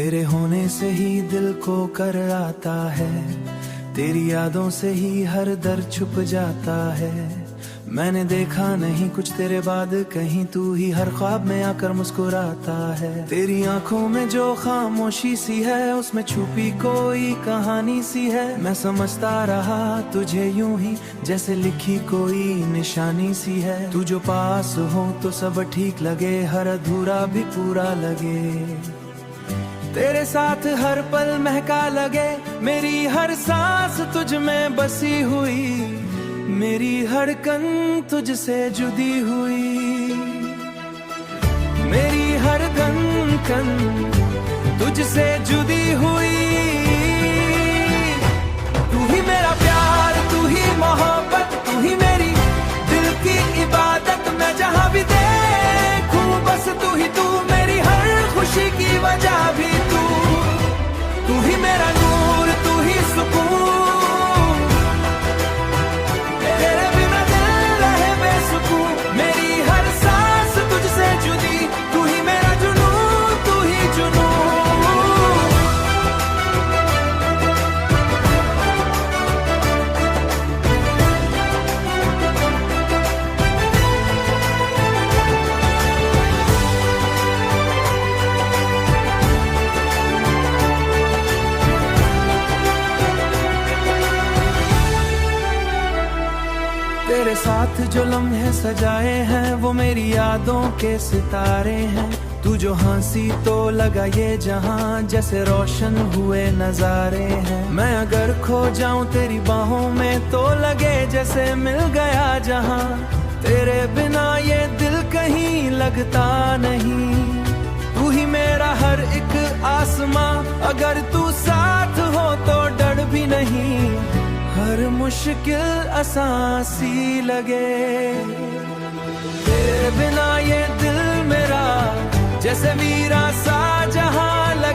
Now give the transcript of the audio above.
तेरे होने से ही दिल को कर आता है, तेरी यादों से ही हर दर्द छुप जाता है। मैंने देखा नहीं कुछ तेरे बाद कहीं, तू ही हर ख्वाब में आकर मुस्कुराता है। तेरी आंखों में जो खामोशी सी है, उसमें छुपी कोई कहानी सी है। मैं समझता रहा तुझे यूं ही जैसे लिखी कोई निशानी सी है। तू जो पास हो तो सब ठीक लगे, हर अधूरा भी पूरा लगे। तेरे साथ हर पल महका लगे, मेरी हर सांस तुझ में बसी हुई, मेरी धड़कन तुझसे जुदी हुई, मेरी हर धड़कन तुझसे जुदी हुई। तू ही मेरा प्यार, तू ही मोहब्बत, तू ही मेरी दिल की इबादत। मैं जहाँ भी देखूं बस तू ही तू, मेरी हर खुशी की वजह भी तू। तू ही मेरा नूर, तू ही सुकून, तेरे बिना दिल रहे बेसुकून। मेरी हर सांस तुझसे जुदी, तू ही मेरा जुनून, तू ही जुनून। तेरे साथ जो लम्हे सजाए हैं, वो मेरी यादों के सितारे हैं। तू जो हंसी तो लगा ये जहां, जैसे रोशन हुए नजारे हैं। मैं अगर खो जाऊं तेरी बाहों में, तो लगे जैसे मिल गया जहां। तेरे बिना ये दिल कहीं लगता नहीं। तू ही मेरा हर एक आसमां, अगर तू साथ हो तो डर भी नहीं। हर मुश्किल आसान सी लगे, तेरे बिना ये दिल मेरा जैसे वीरा सा जहां लगे।